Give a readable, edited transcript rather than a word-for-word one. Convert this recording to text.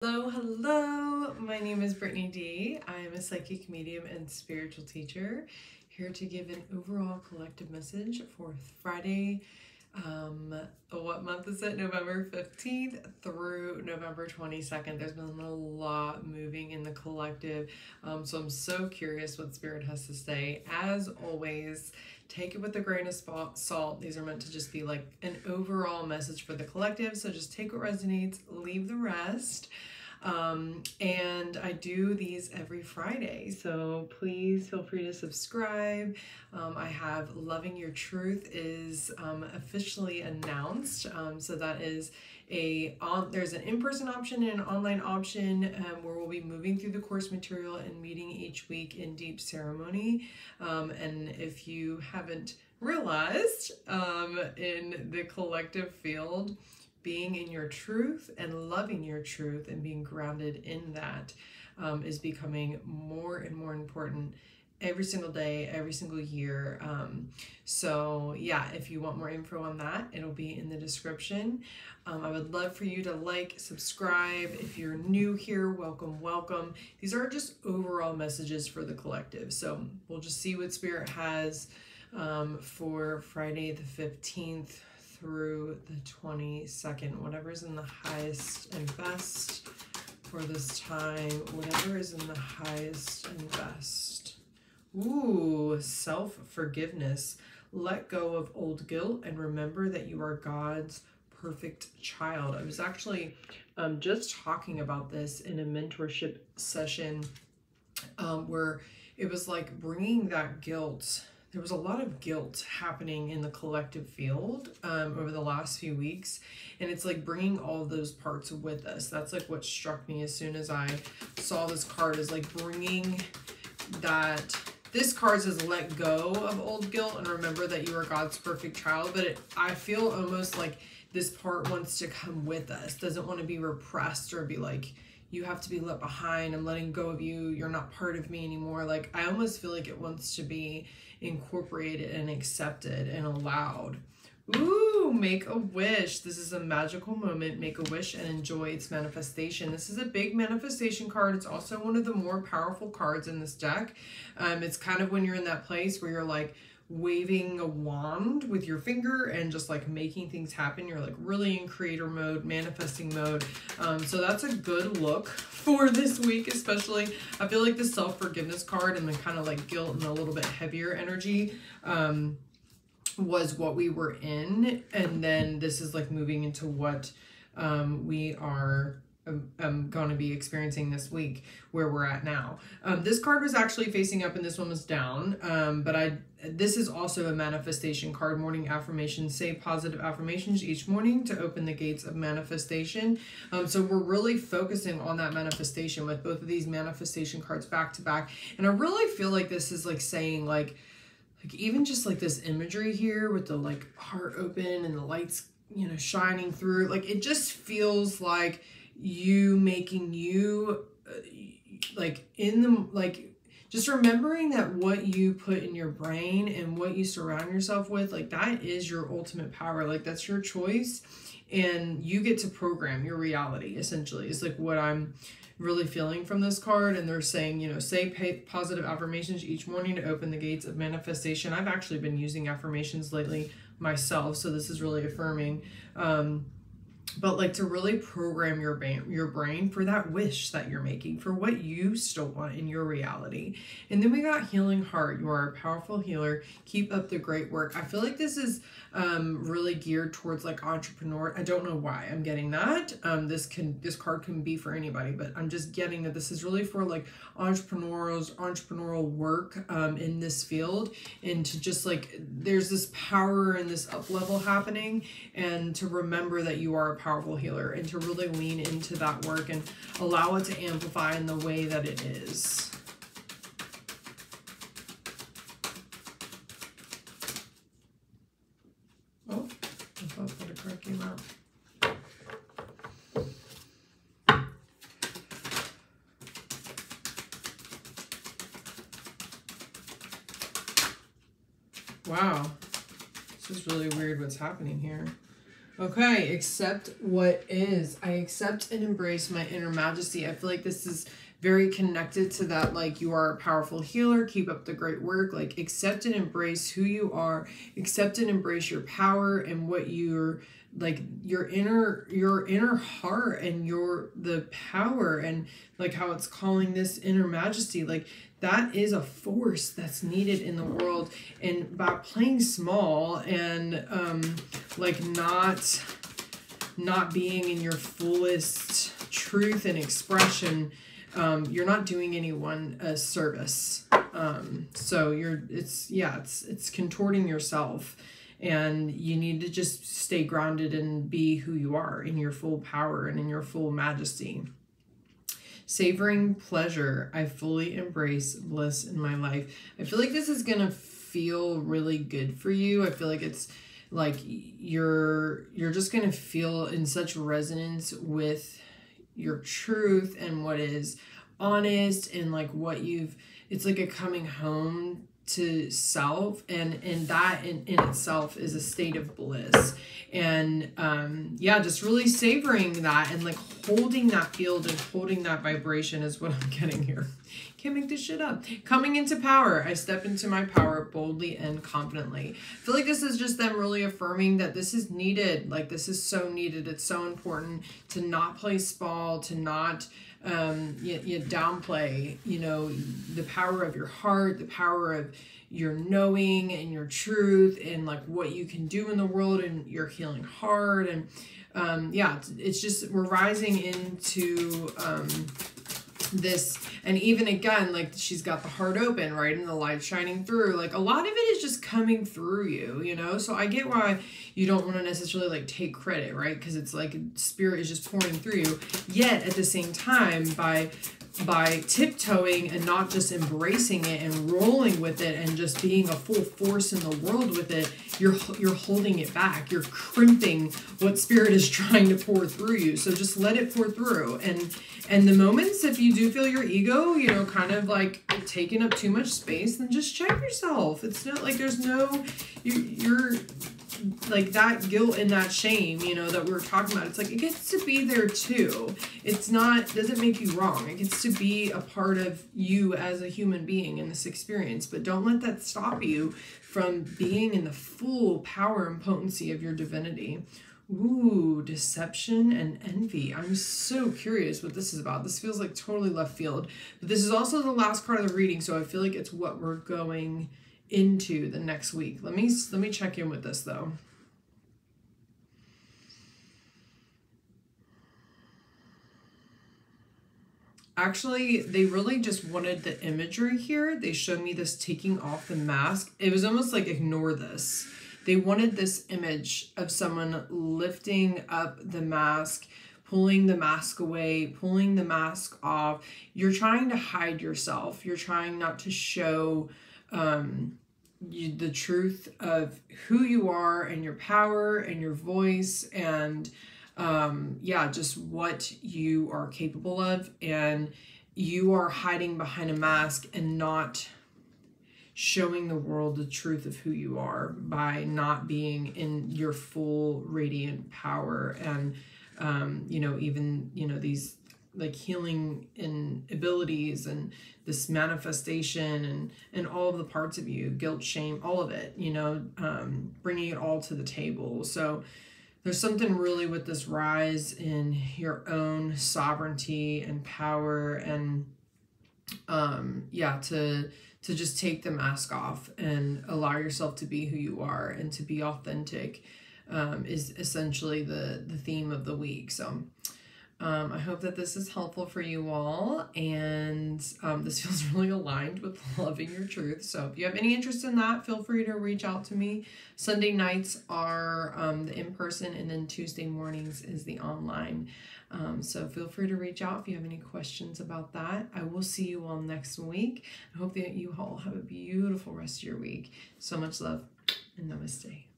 Hello, hello. My name is Brittany D. I am a psychic medium and spiritual teacher here to give an overall collective message for Friday. What month is it? November 15th through November 22nd. There's been a lot moving in the collective. So I'm so curious what Spirit has to say. As always, take it with a grain of salt. These are meant to just be like an overall message for the collective. So just take what resonates, leave the rest. And I do these every Friday, so please feel free to subscribe. I have Loving Your Truth is officially announced, so that is there's an in-person option and an online option where we'll be moving through the course material and meeting each week in deep ceremony. And if you haven't realized, in the collective field, being in your truth and loving your truth and being grounded in that is becoming more and more important every single day, every single year. So yeah, if you want more info on that, it'll be in the description. I would love for you to like, subscribe. If you're new here, welcome, welcome. These are just overall messages for the collective. So we'll just see what Spirit has for Friday the 15th through the 22nd, whatever's in the highest and best for this time, whatever is in the highest and best. Ooh, self-forgiveness. Let go of old guilt and remember that you are God's perfect child. I was actually just talking about this in a mentorship session where it was like bringing that guilt. There was a lot of guilt happening in the collective field over the last few weeks. And it's like bringing all of those parts with us. That's like what struck me as soon as I saw this card, is like bringing that. This card says let go of old guilt and remember that you are God's perfect child. But I feel almost like this part wants to come with us. Doesn't want to be repressed or be like, you have to be left behind. I'm letting go of you. You're not part of me anymore. Like, I almost feel like it wants to be incorporated and accepted and allowed. Ooh, make a wish. This is a magical moment. Make a wish and enjoy its manifestation. This is a big manifestation card. It's also one of the more powerful cards in this deck. It's kind of when you're in that place where you're like waving a wand with your finger and just like making things happen. You're like really in creator mode, manifesting mode. So that's a good look for this week, especially. I feel like the self-forgiveness card and the kind of like guilt and a little bit heavier energy was what we were in. And then this is like moving into what we are going to be experiencing this week, where we're at now. This card was actually facing up and this one was down, but this is also a manifestation card. Morning affirmations. Say positive affirmations each morning to open the gates of manifestation. So we're really focusing on that manifestation with both of these manifestation cards back to back. And I really feel like this is like saying like even just like this imagery here with the like heart open and the lights, you know, shining through, like it just feels like you making you like in the like just remembering that what you put in your brain and what you surround yourself with, like that is your ultimate power. Like that's your choice and you get to program your reality, essentially, is like what I'm really feeling from this card. And they're saying, you know, say positive affirmations each morning to open the gates of manifestation. I've actually been using affirmations lately myself, so this is really affirming. But like to really program your brain for that wish that you're making, for what you still want in your reality. And then we got healing heart. You are a powerful healer. Keep up the great work. I feel like this is really geared towards like entrepreneur. I don't know why I'm getting that. This card can be for anybody, but I'm just getting that this is really for like entrepreneurial work in this field, and to just like there's this power and this up level happening, and to remember that you are a powerful healer and to really lean into that work and allow it to amplify in the way that it is. Oh, I thought that a card came out. Wow, this is really weird what's happening here. Okay, accept what is. I accept and embrace my inner majesty. I feel like this is very connected to that, like, you are a powerful healer, keep up the great work. Like, accept and embrace who you are, accept and embrace your power and what you're, like, your inner heart and the power, and like how it's calling this inner majesty. Like, that is a force that's needed in the world. And by playing small and like not being in your fullest truth and expression, you're not doing anyone a service. So it's contorting yourself, and you need to just stay grounded and be who you are in your full power and in your full majesty. Savoring pleasure. I fully embrace bliss in my life. I feel like this is going to feel really good for you. I feel like it's like you're just going to feel in such resonance with your truth and what is honest, and like what it's like a coming home to self, and that in itself is a state of bliss. And just really savoring that and like holding that field and holding that vibration is what I'm getting here. Can't make this shit up. Coming into power. I step into my power boldly and confidently. I feel like this is just them really affirming that this is needed. Like, this is so needed. It's so important to not play small, to not you downplay, the power of your heart, the power of your knowing and your truth, and like what you can do in the world and your healing heart. And it's just, we're rising into this. And even again, like, she's got the heart open, right, and the light shining through. Like, a lot of it is just coming through you, so I get why you don't want to necessarily like take credit, right, because it's like spirit is just pouring through you. Yet at the same time, by tiptoeing and not just embracing it and rolling with it and just being a full force in the world with it, you're holding it back. You're crimping what spirit is trying to pour through you. So just let it pour through. And the moments, if you do feel your ego, kind of like taking up too much space, then just check yourself. It's not like there's no, you're like that guilt and that shame, that we were talking about. It's like, it gets to be there too. It's not, doesn't make you wrong. It gets to be a part of you as a human being in this experience, but don't let that stop you from being in the full power and potency of your divinity. Ooh, deception and envy. I'm so curious what this is about. This feels like totally left field, but this is also the last part of the reading, so I feel like it's what we're going into the next week. Let me check in with this though. Actually, they really just wanted the imagery here. They showed me this taking off the mask. It was almost like, ignore this. They wanted this image of someone lifting up the mask, pulling the mask away, pulling the mask off. You're trying to hide yourself. You're trying not to show the truth of who you are and your power and your voice, and just what you are capable of. And you are hiding behind a mask and not showing the world the truth of who you are by not being in your full radiant power. And these like healing and abilities and this manifestation and all of the parts of you, guilt, shame, all of it, bringing it all to the table. So there's something really with this rise in your own sovereignty and power, and to just take the mask off and allow yourself to be who you are and to be authentic is essentially the theme of the week. So I hope that this is helpful for you all, and this feels really aligned with loving your truth. So if you have any interest in that, feel free to reach out to me. Sunday nights are the in-person, and then Tuesday mornings is the online. So feel free to reach out if you have any questions about that. I will see you all next week. I hope that you all have a beautiful rest of your week. So much love, and namaste.